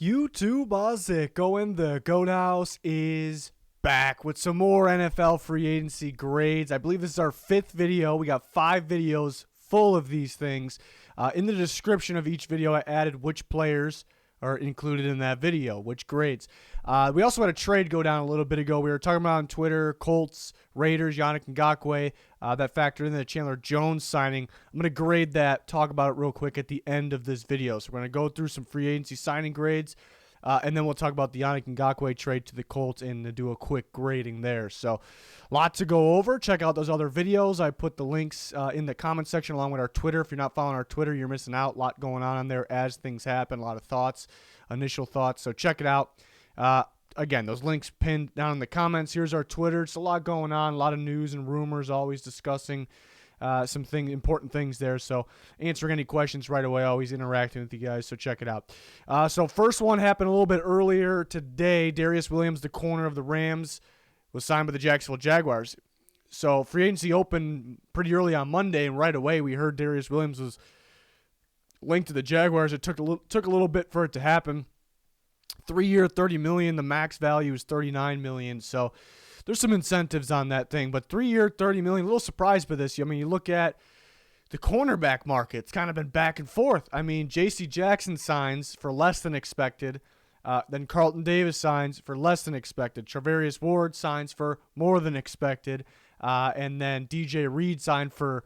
YouTube, how's it going? The Goat House is back with some more NFL free agency grades. I believe this is our 5th video. We got 5 videos full of these things. In the description of each video, I added which players are included in that video, which grades. We also had a trade go down a little bit ago. We were talking about on Twitter, Colts, Raiders, Yannick Ngakoue, that factored in the Chandler Jones signing. I'm going to grade that, talk about it real quick at the end of this video. So we're going to go through some free agency signing grades, and then we'll talk about the Yannick Ngakoue trade to the Colts and do a quick grading there. So a lot to go over. Check out those other videos. I put the links in the comment section along with our Twitter. If you're not following our Twitter, you're missing out. A lot going on there as things happen. A lot of thoughts, initial thoughts. So check it out. Again, those links pinned down in the comments. Here's our Twitter. It's a lot going on, a lot of news and rumors, always discussing some important things there. So answering any questions right away, always interacting with you guys. So check it out. So first one happened a little bit earlier today. Darius Williams, the corner of the Rams, was signed by the Jacksonville Jaguars. So free agency opened pretty early on Monday, and right away we heard Darius Williams was linked to the Jaguars. It took a little bit for it to happen. 3-year, $30 million. The max value is $39 million. So there's some incentives on that thing. But 3-year, $30 million. A little surprised by this. I mean, you look at the cornerback market. It's kind of been back and forth. I mean, J.C. Jackson signs for less than expected. Then Carlton Davis signs for less than expected. Charvarius Ward signs for more than expected. And then DJ Reed signed for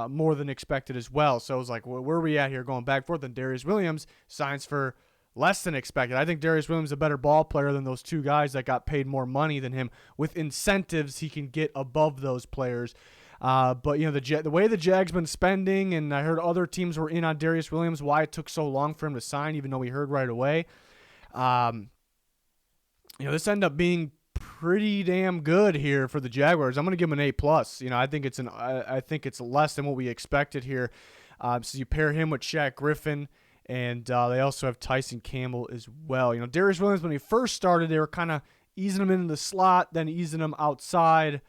more than expected as well. So it was like, where are we at here going back and forth? And Darius Williams signs for less than expected. I think Darius Williams is a better ball player than those two guys that got paid more money than him. With incentives, he can get above those players. But, you know, the way the Jags been spending, and I heard other teams were in on Darius Williams, why it took so long for him to sign, even though we heard right away. You know, this ended up being pretty damn good here for the Jaguars. I'm going to give him an A+. You know, I think it's less than what we expected here. So you pair him with Shaq Griffin, and they also have Tyson Campbell as well. You know, Darius Williams, when he first started, they were kind of easing him into the slot, then easing him outside.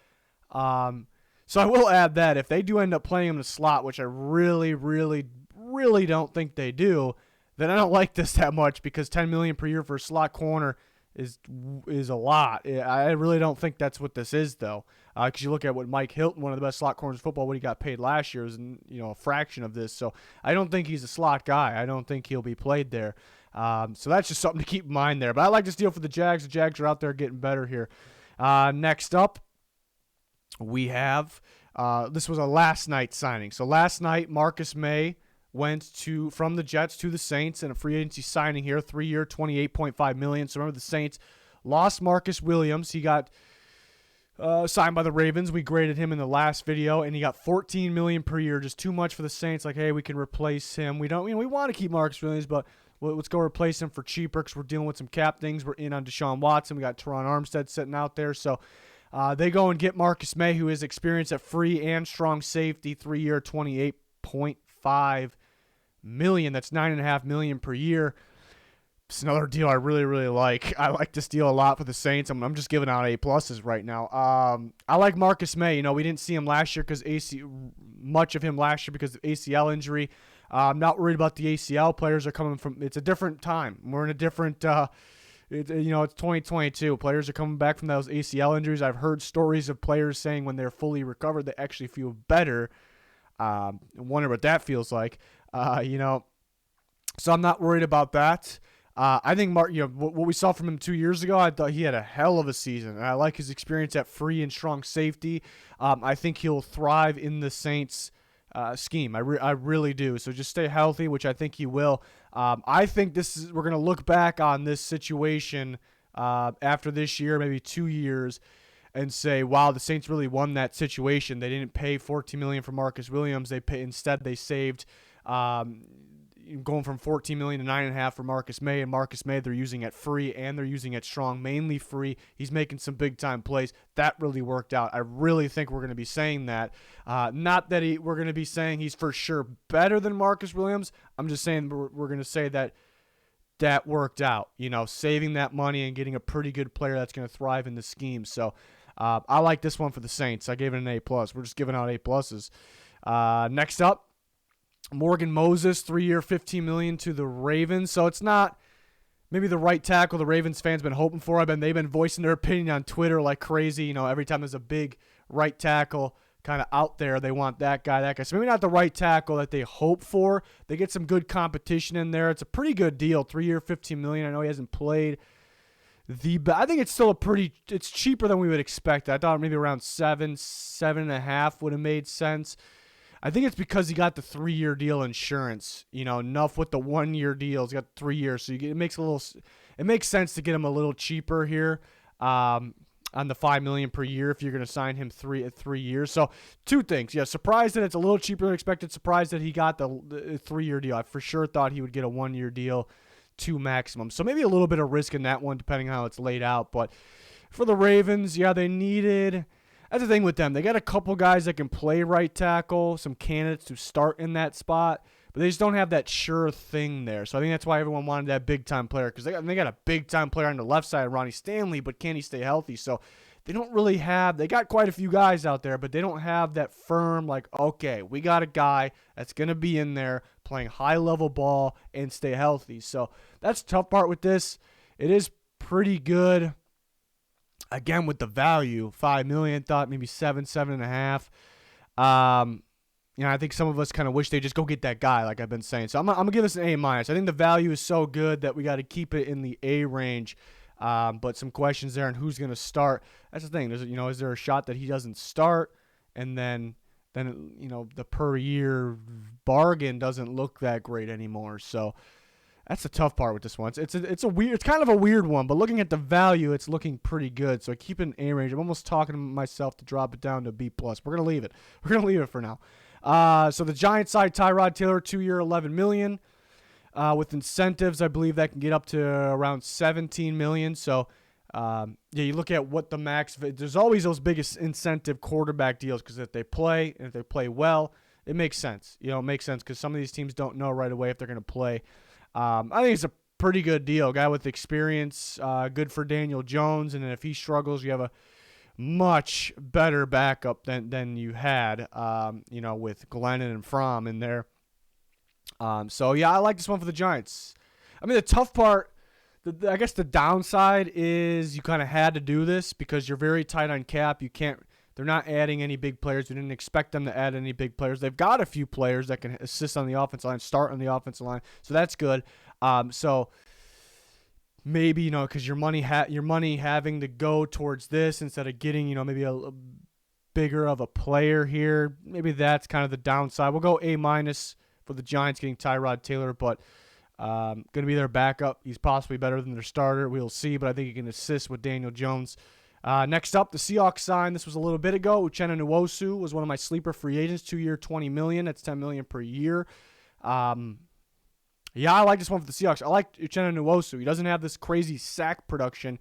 So I will add that if they do end up playing him in the slot, which I really, really, really don't think they do, then I don't like this that much, because $10 million per year for a slot corner is a lot. I really don't think that's what this is, though, because you look at what Mike Hilton, one of the best slot corners in football, what he got paid last year is, you know, a fraction of this. So I don't think he's a slot guy. I don't think he'll be played there. So that's just something to keep in mind there. But I like this deal for the Jags. The Jags are out there getting better here. Next up, we have this was a last night signing. So last night, Marcus Maye went from the Jets to the Saints in a free agency signing here, 3-year, $28.5 million. So remember, the Saints lost Marcus Williams. He got signed by the Ravens. We graded him in the last video, and he got $14 million per year, just too much for the Saints. Like, hey, we can replace him. We want to keep Marcus Williams, but let's go replace him for cheaper, because we're dealing with some cap things. We're in on Deshaun Watson. We got Teron Armstead sitting out there. So they go and get Marcus Maye, who is experienced at free and strong safety, 3-year, $28.5 million. That's $9.5 million per year. It's another deal I really, really like. I like this deal a lot for the Saints. I'm just giving out A+ right now. I like Marcus Maye. You know, we didn't see him last year much of him last year because of ACL injury. I'm not worried about the ACL. Players are coming from. It's a different time. We're in a different. It's 2022. Players are coming back from those ACL injuries. I've heard stories of players saying when they're fully recovered, they actually feel better. I wonder what that feels like. So I'm not worried about that. I think what we saw from him 2 years ago, I thought he had a hell of a season. And I like his experience at free and strong safety. I think he'll thrive in the Saints scheme. I really do. So just stay healthy, which I think he will. I think we're going to look back on this situation after this year, maybe 2 years, and say, wow, the Saints really won that situation. They didn't pay $14 million for Marcus Williams. Instead they saved going from $14 million to $9.5 for Marcus Maye. And Marcus Maye, they're using at free and they're using at strong, mainly free. He's making some big time plays. That really worked out. I really think we're going to be saying that. Not that we're going to be saying he's for sure better than Marcus Williams. I'm just saying we're going to say that worked out. You know, saving that money and getting a pretty good player that's going to thrive in the scheme. So I like this one for the Saints. I gave it an A+. We're just giving out A+. Next up, Morgan Moses, 3-year, $15 million to the Ravens. So it's not maybe the right tackle the Ravens fans been hoping for. They've been voicing their opinion on Twitter like crazy. Every time there's a big right tackle kind of out there, they want that guy. So maybe not the right tackle that they hope for. They get some good competition in there. It's a pretty good deal, 3-year, $15 million. I know he hasn't played I think it's still it's cheaper than we would expect. I thought maybe around 7.5 would have made sense. I think it's because he got the 3-year deal insurance. Enough with the 1-year deal. He's got 3 years, so it makes sense to get him a little cheaper here on the $5 million per year if you're going to sign him 3 years. So 2 things. Yeah, surprised that it's a little cheaper than expected. Surprised that he got the 3-year deal. I for sure thought he would get a 1-year deal, 2 maximum. So maybe a little bit of risk in that one, depending on how it's laid out. But for the Ravens, yeah, they needed. That's the thing with them. They got a couple guys that can play right tackle, some candidates to start in that spot, but they just don't have that sure thing there. So I think that's why everyone wanted that big-time player, because they got a big-time player on the left side, Ronnie Stanley, but can he stay healthy? So they don't really have – they got quite a few guys out there, but they don't have that firm, like, okay, we got a guy that's going to be in there playing high-level ball and stay healthy. So that's the tough part with this. It is pretty good. Again, with the value, $5 million, thought maybe 7.5. I think some of us kind of wish they just go get that guy, like I've been saying. So I'm gonna give this an A-. I think the value is so good that we got to keep it in the A range. But some questions there on who's gonna start. That's the thing. Is there a shot that he doesn't start, and then the per year bargain doesn't look that great anymore. So that's the tough part with this one. It's kind of a weird one, but looking at the value, it's looking pretty good. So I keep it in A range. I'm almost talking to myself to drop it down to B+. We're gonna leave it. We're gonna leave it for now. So the Giants side, Tyrod Taylor, 2-year, $11 million. With incentives, I believe that can get up to around $17 million. So you look at what the max. There's always those biggest incentive quarterback deals, because if they play and if they play well, it makes sense. It makes sense because some of these teams don't know right away if they're gonna play. I think it's a pretty good deal. Guy with experience, good for Daniel Jones, and then if he struggles, you have a much better backup than you had, with Glennon and Fromm in there. So, yeah, I like this one for the Giants. I mean, the tough part, I guess the downside is you kind of had to do this because you're very tight on cap. They're not adding any big players. We didn't expect them to add any big players. They've got a few players that can assist on the offensive line, start on the offensive line. So that's good. So maybe, because your money having to go towards this instead of getting, maybe a bigger of a player here. Maybe that's kind of the downside. We'll go A- for the Giants getting Tyrod Taylor, but going to be their backup. He's possibly better than their starter. We'll see, but I think he can assist with Daniel Jones. Next up, the Seahawks signed. This was a little bit ago. Uchenna Nwosu was one of my sleeper free agents. 2-year, $20 million. That's $10 million per year. Yeah, I like this one for the Seahawks. I like Uchenna Nwosu. He doesn't have this crazy sack production.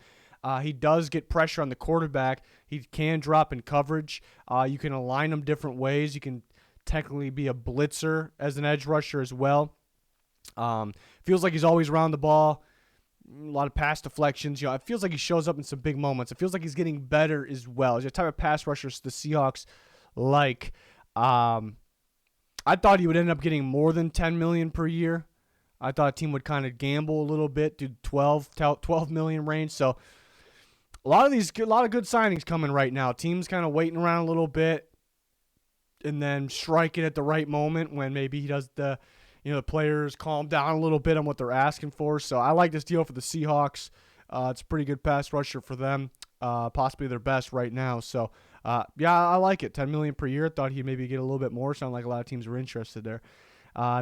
He does get pressure on the quarterback. He can drop in coverage. You can align him different ways. You can technically be a blitzer as an edge rusher as well. Feels like he's always around the ball. A lot of pass deflections. It feels like he shows up in some big moments. It feels like he's getting better as well. He's the type of pass rushers the Seahawks like. I thought he would end up getting more than $10 million per year. I thought a team would kind of gamble a little bit, do 12 million range. So a lot of good signings coming right now. Teams kind of waiting around a little bit and then striking at the right moment when maybe he does the players calm down a little bit on what they're asking for. So I like this deal for the Seahawks. It's a pretty good pass rusher for them, possibly their best right now. So, yeah, I like it. $10 million per year. Thought he'd maybe get a little bit more. Sounded like a lot of teams were interested there.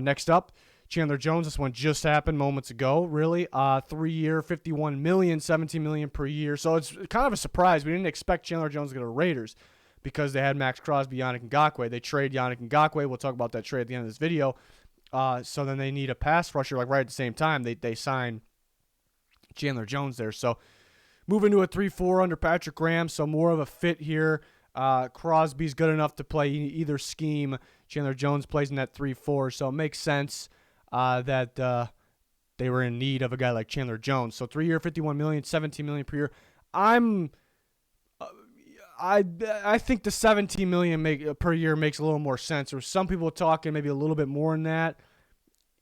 Next up, Chandler Jones. This one just happened moments ago, really. 3-year, $51 million, $17 million per year. So it's kind of a surprise. We didn't expect Chandler Jones to go to Raiders because they had Max Crosby, Yannick Ngakoue. They trade Yannick Ngakoue. We'll talk about that trade at the end of this video. So then they need a pass rusher, like right at the same time. They sign Chandler Jones there. So moving to a 3-4 under Patrick Graham, so more of a fit here. Crosby's good enough to play either scheme. Chandler Jones plays in that 3-4, so it makes sense that they were in need of a guy like Chandler Jones. So 3-year, $51 million, $17 million per year. I think the $17 million per year makes a little more sense. There were some people talking maybe a little bit more than that.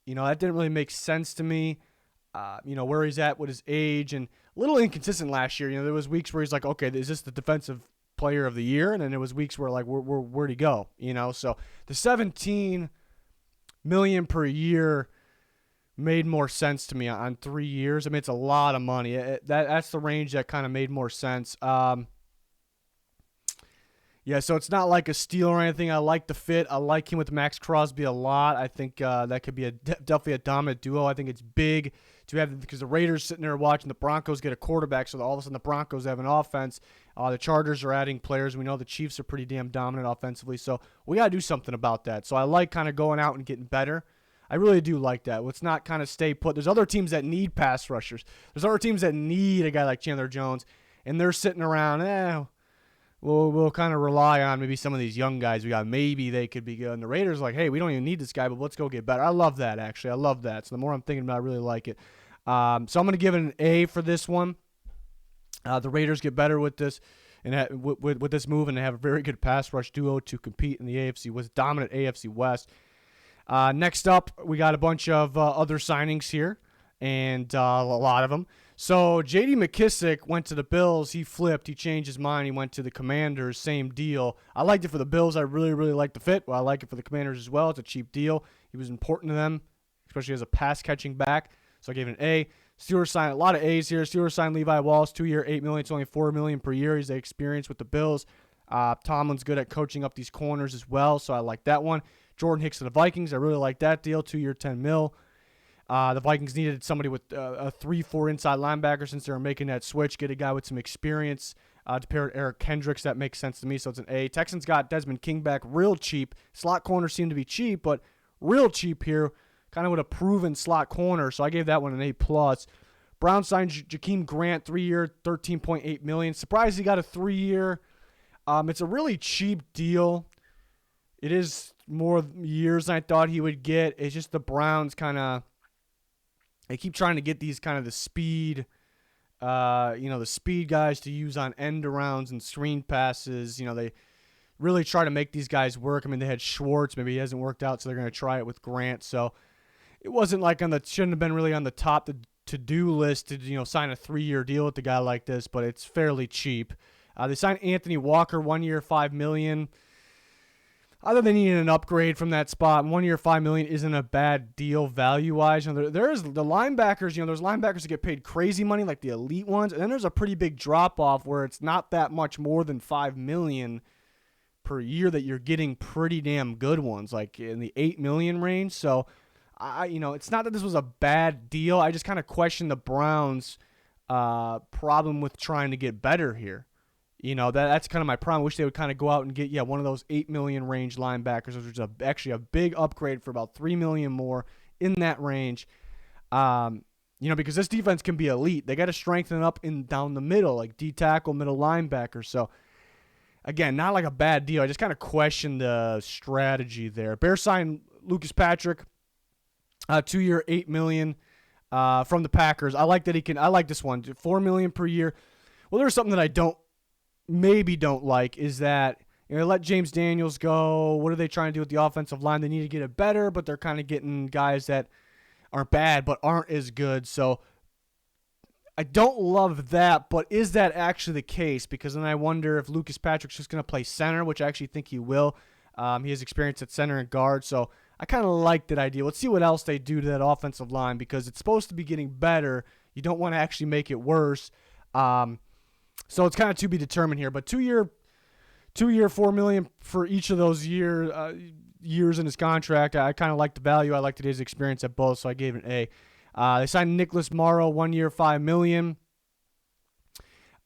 That didn't really make sense to me. where he's at with his age, and a little inconsistent last year. There was weeks where he's like, okay, is this the defensive player of the year? And then there was weeks where like, where'd he go? So the $17 million per year made more sense to me on 3 years. I mean, it's a lot of money. That's the range that kind of made more sense. Yeah, so it's not like a steal or anything. I like the fit. I like him with Max Crosby a lot. I think that could be definitely a dominant duo. I think it's big to have, because the Raiders sitting there watching the Broncos get a quarterback, so all of a sudden the Broncos have an offense. The Chargers are adding players. We know the Chiefs are pretty damn dominant offensively, so we got to do something about that. So I like kind of going out and getting better. I really do like that. Let's not kind of stay put. There's other teams that need pass rushers. There's other teams that need a guy like Chandler Jones, and they're sitting around, we'll kind of rely on maybe some of these young guys we got. Maybe they could be good. And the Raiders are like, hey, we don't even need this guy, but let's go get better. I love that, actually. I love that. So the more I'm thinking about it, I really like it. So I'm going to give it an A for this one. The Raiders get better with this and with this move, and they have a very good pass rush duo to compete in the AFC West, dominant AFC West. Next up, we got a bunch of other signings here, and a lot of them. So J.D. McKissick went to the Bills. He flipped. He changed his mind. He went to the Commanders. Same deal. I liked it for the Bills. I really, really like the fit. Well, I like it for the Commanders as well. It's a cheap deal. He was important to them, especially as a pass-catching back. So I gave it an A. Steelers signed a lot of A's here. Steelers signed Levi Wallace, 2-year, $8 million. It's only $4 million per year. He's experienced with the Bills. Tomlin's good at coaching up these corners as well, so I like that one. Jordan Hicks to the Vikings. I really like that deal. 2-year, $10 million. The Vikings needed somebody with a 3-4 inside linebacker since they were making that switch. Get a guy with some experience to pair with Eric Kendricks. That makes sense to me, so it's an A. Texans got Desmond King back real cheap. Slot corners seem to be cheap, but real cheap here, kind of with a proven slot corner, so I gave that one an A+. Browns signed Jakeem Grant, 3-year, $13.8 million. Surprised he got a 3-year. It's a really cheap deal. It is more years than I thought he would get. It's just the Browns they keep trying to get these kind of the speed, the speed guys to use on end arounds and screen passes. They really try to make these guys work. I mean, they had Schwartz. Maybe he hasn't worked out, so they're going to try it with Grant. So it wasn't like shouldn't have been really on the top to-do list to, sign a 3-year deal with a guy like this, but it's fairly cheap. They signed Anthony Walker, 1 year, $5 million. Other than needing an upgrade from that spot, 1 year, $5 million isn't a bad deal value-wise. There's the linebackers. There's linebackers that get paid crazy money, like the elite ones, and then there's a pretty big drop-off where it's not that much more than $5 million per year that you're getting pretty damn good ones, like in the $8 million range. So, it's not that this was a bad deal. I just kind of question the Browns' problem with trying to get better here. That's kind of my problem. I wish they would kind of go out and get, one of those $8 million range linebackers, which is actually a big upgrade for about $3 million more in that range. Because this defense can be elite. They got to strengthen up down the middle, like D-tackle, middle linebacker. So, again, not like a bad deal. I just kind of question the strategy there. Bears signed Lucas Patrick, 2-year, $8 million from the Packers. I like that I like this one, $4 million per year. Well, there's something that I don't like is that let James Daniels go. What are they trying to do with the offensive line? They need to get it better, but they're kind of getting guys that aren't bad but aren't as good. So I don't love that, but is that actually the case? Because then I wonder if Lucas Patrick's just going to play center, which I actually think he will. He has experience at center and guard, so I kind of like that idea. Let's see what else they do to that offensive line because it's supposed to be getting better. You don't want to actually make it worse. So it's kind of to be determined here. But 2-year, $4 million for each of those years in his contract. I kind of like the value. I liked his experience at both, so I gave it an A. They signed Nicholas Morrow, 1 year, $5 million.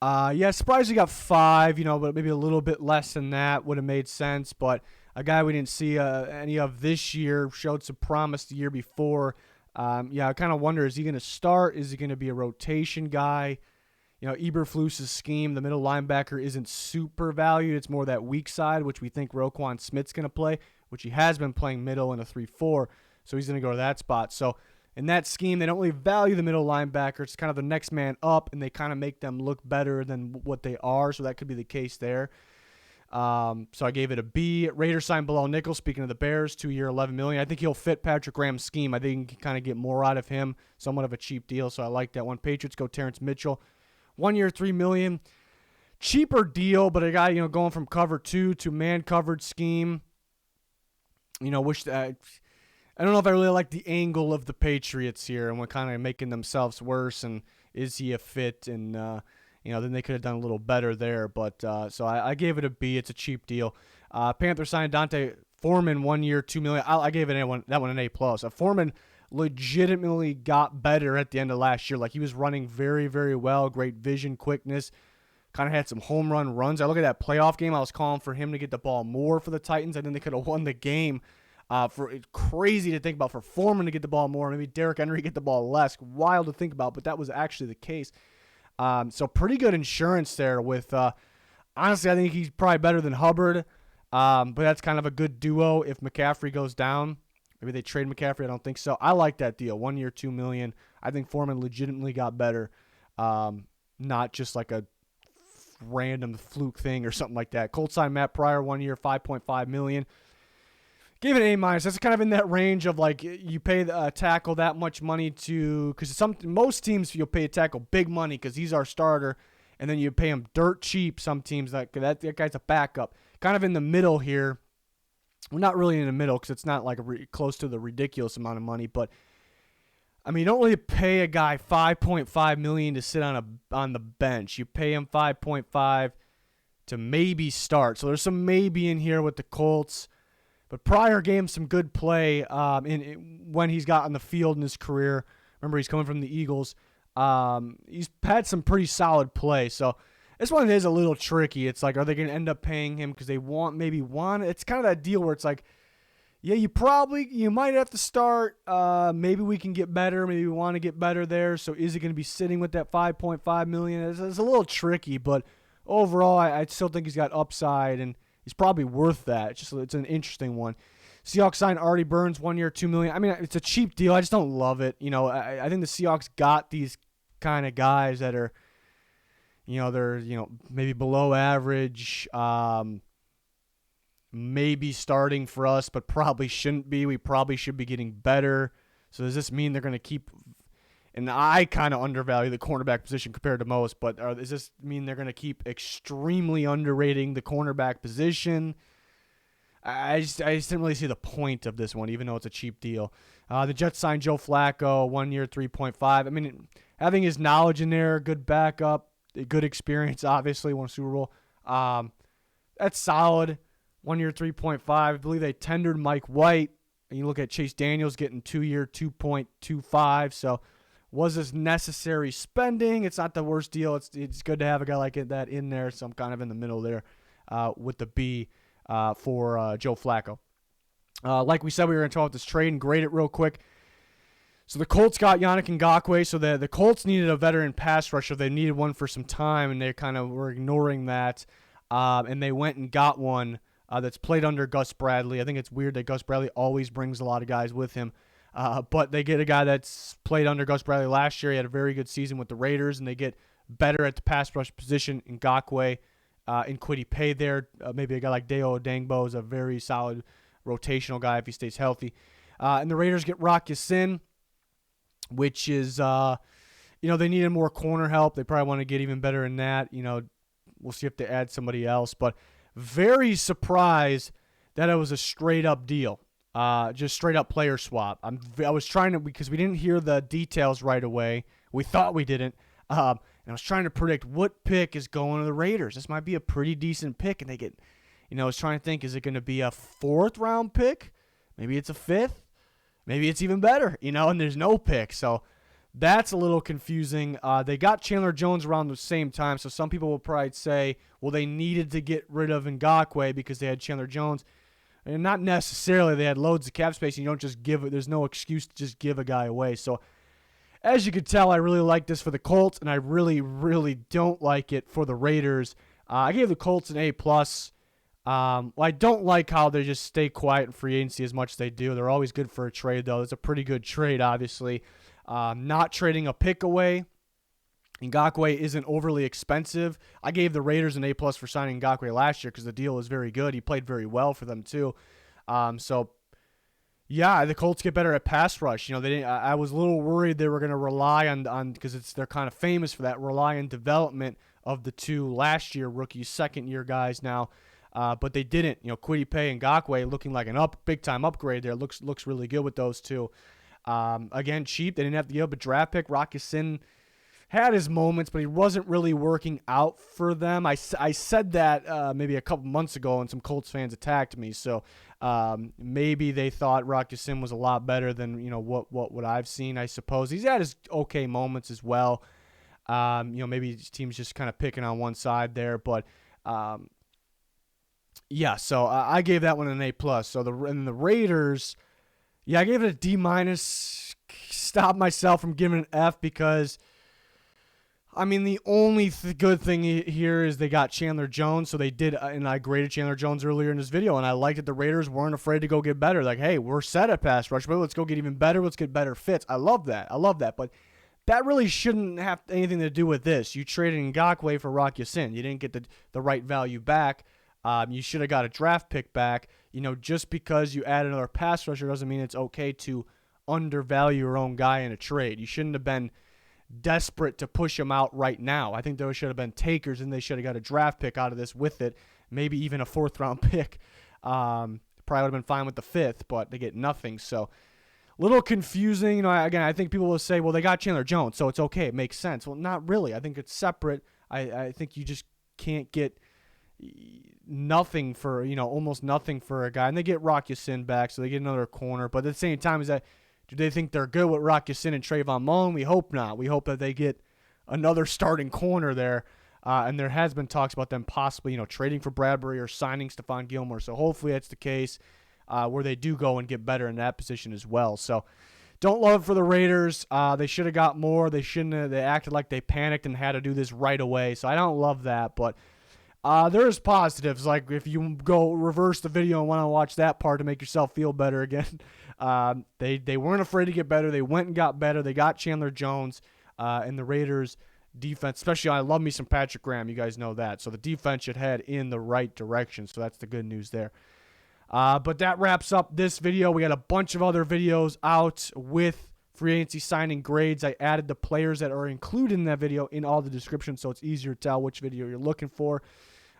Surprised he got 5, but maybe a little bit less than that would have made sense. But a guy we didn't see any of this year, showed some promise the year before. I kind of wonder, is he going to start? Is he going to be a rotation guy? Eberflus's scheme, the middle linebacker isn't super valued. It's more that weak side, which we think Roquan Smith's going to play, which he has been playing middle in a 3-4, so he's going to go to that spot. So in that scheme, they don't really value the middle linebacker. It's kind of the next man up, and they kind of make them look better than what they are, so that could be the case there. So I gave it a B. Raiders signed Bilal Nichols, speaking of the Bears, 2-year, $11 million. I think he'll fit Patrick Graham's scheme. I think you can kind of get more out of him. Somewhat of a cheap deal, so I like that one. Patriots go Terrence Mitchell. 1 year, $3 million. Cheaper deal, but a guy, going from cover 2 to man-covered scheme. Wish that... I don't know if I really like the angle of the Patriots here and we're kind of making themselves worse, and is he a fit? And, then they could have done a little better there. But so I gave it a B. It's a cheap deal. Panthers signed Dante Foreman, 1 year, $2 million. I gave that one an A+. Foreman legitimately got better at the end of last year. Like, he was running very, very well, great vision, quickness, kind of had some home run runs. I look at that playoff game. I was calling for him to get the ball more for the Titans. I think they could have won the game. It's crazy to think about for Foreman to get the ball more. Maybe Derrick Henry get the ball less. Wild to think about, but that was actually the case. So pretty good insurance there with, honestly, I think he's probably better than Hubbard. But that's kind of a good duo if McCaffrey goes down. Maybe they trade McCaffrey. I don't think so. I like that deal. 1 year, $2 million. I think Foreman legitimately got better. Not just like a random fluke thing or something like that. Colts signed Matt Pryor, 1 year, $5.5 million. Gave it an A-. That's kind of in that range of like you pay the tackle that much money to, because most teams you'll pay a tackle big money because he's our starter, and then you pay him dirt cheap. Some teams that guy's a backup. Kind of in the middle here. We're not really in the middle because it's not like close to the ridiculous amount of money, but I mean, you don't really pay a guy $5.5 million to sit on the bench. You pay him $5.5 to maybe start. So there's some maybe in here with the Colts. But Pryor gave him some good play when he's got on the field in his career. Remember, he's coming from the Eagles. He's had some pretty solid play. So this one is a little tricky. It's like, are they going to end up paying him because they maybe want? It's kind of that deal where it's like, yeah, you might have to start. Maybe we can get better. Maybe we want to get better there. So is it going to be sitting with that $5.5 million? It's a little tricky, but overall, I still think he's got upside, and he's probably worth that. It's an interesting one. Seahawks signed Artie Burns, 1 year, $2 million. I mean, it's a cheap deal. I just don't love it. I think the Seahawks got these kind of guys that are, they're maybe below average, maybe starting for us, but probably shouldn't be. We probably should be getting better. So does this mean they're going to keep? And I kind of undervalue the cornerback position compared to most, but does this mean they're going to keep extremely underrating the cornerback position? I just didn't really see the point of this one, even though it's a cheap deal. The Jets signed Joe Flacco, 1 year, $3.5. I mean, having his knowledge in there, good backup, a good experience, obviously, won a Super Bowl. That's solid. 1 year, $3.5. I believe they tendered Mike White. And you look at Chase Daniels getting 2 year, $2.25. So was this necessary spending? It's not the worst deal. It's good to have a guy like that in there. So I'm kind of in the middle there with the B for Joe Flacco. Like we said, we were going to talk about this trade and grade it real quick. So the Colts got Yannick Ngakoue. So the Colts needed a veteran pass rusher. They needed one for some time, and they kind of were ignoring that. And they went and got one that's played under Gus Bradley. I think it's weird that Gus Bradley always brings a lot of guys with him. But they get a guy that's played under Gus Bradley last year. He had a very good season with the Raiders, and they get better at the pass rush position in Ngakoue and Kwity Paye there. Maybe a guy like Deo Odangbo is a very solid rotational guy if he stays healthy. And the Raiders get Rock Ya-Sin, which is, they needed more corner help. They probably want to get even better in that. We'll see if they add somebody else. But very surprised that it was a straight-up deal. Just straight-up player swap. I was trying to, because we didn't hear the details right away. We thought we didn't. And I was trying to predict what pick is going to the Raiders. This might be a pretty decent pick. And they get, I was trying to think, is it going to be a 4th-round pick? Maybe it's a 5th. Maybe it's even better, and there's no pick. So that's a little confusing. They got Chandler Jones around the same time, so some people will probably say, well, they needed to get rid of Ngakoue because they had Chandler Jones. And not necessarily. They had loads of cap space, and you don't just give it. There's no excuse to just give a guy away. So as you could tell, I really like this for the Colts, and I really, really don't like it for the Raiders. I gave the Colts an A+. I don't like how they just stay quiet in free agency as much as they do. They're always good for a trade, though. It's a pretty good trade, obviously. Not trading a pick away Ngakoue isn't overly expensive. I gave the Raiders an A+ for signing Ngakoue last year because the deal was very good. He played very well for them too. So yeah, the Colts get better at pass rush. They didn't, I was a little worried they were going to rely on because they're kind of famous for that, rely on development of the two last year rookies, second year guys now. But they didn't. Kwity Paye and Ngakoue looking like big time upgrade there. Looks really good with those two. Again, cheap. They didn't have to give up a draft pick. Rock Ya-Sin had his moments, but he wasn't really working out for them. I said that maybe a couple months ago, and some Colts fans attacked me. So maybe they thought Rock Ya-Sin was a lot better than what I've seen. I suppose he's had his okay moments as well. Maybe his team's just kind of picking on one side there, but yeah. So I gave that one an A+. So the Raiders, yeah, I gave it a D-. Stopped myself from giving an F because, the only good thing here is they got Chandler Jones. So they did, and I graded Chandler Jones earlier in this video, and I liked that the Raiders weren't afraid to go get better. Like, hey, we're set at pass rush, but let's go get even better. Let's get better fits. I love that. But that really shouldn't have anything to do with this. You traded Ngakoue for Rock Ya-Sin. You didn't get the right value back. You should have got a draft pick back. Just because you add another pass rusher doesn't mean it's okay to undervalue your own guy in a trade. You shouldn't have been desperate to push him out right now. I think those should have been takers, and they should have got a draft pick out of this with it, maybe even a 4th-round pick. Probably would have been fine with the 5th, but they get nothing. So a little confusing. Again, I think people will say, well, they got Chandler Jones, so it's okay. It makes sense. Well, not really. I think it's separate. I think you just can't get nothing for, almost nothing for a guy. And they get Rock Ya-Sin back, so they get another corner. But at the same time, do they think they're good with Rock Ya-Sin and Trayvon Mullen? We hope not. We hope that they get another starting corner there. And there has been talks about them possibly, trading for Bradbury or signing Stephon Gilmore. So hopefully that's the case where they do go and get better in that position as well. So don't love it for the Raiders. They should have got more. They shouldn't have. They acted like they panicked and had to do this right away. So I don't love that. But there's positives. Like if you go reverse the video and want to watch that part to make yourself feel better again, they weren't afraid to get better. They went and got better. They got Chandler Jones, and the Raiders defense, especially I love me some Patrick Graham. You guys know that. So the defense should head in the right direction. So that's the good news there. But that wraps up this video. We got a bunch of other videos out with free agency signing grades. I added the players that are included in that video in all the descriptions, so it's easier to tell which video you're looking for.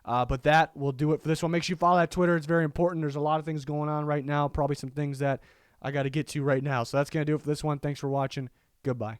But that will do it for this one. Make sure you follow that Twitter. It's very important. There's a lot of things going on right now, probably some things that I got to get to right now. So that's going to do it for this one. Thanks for watching. Goodbye.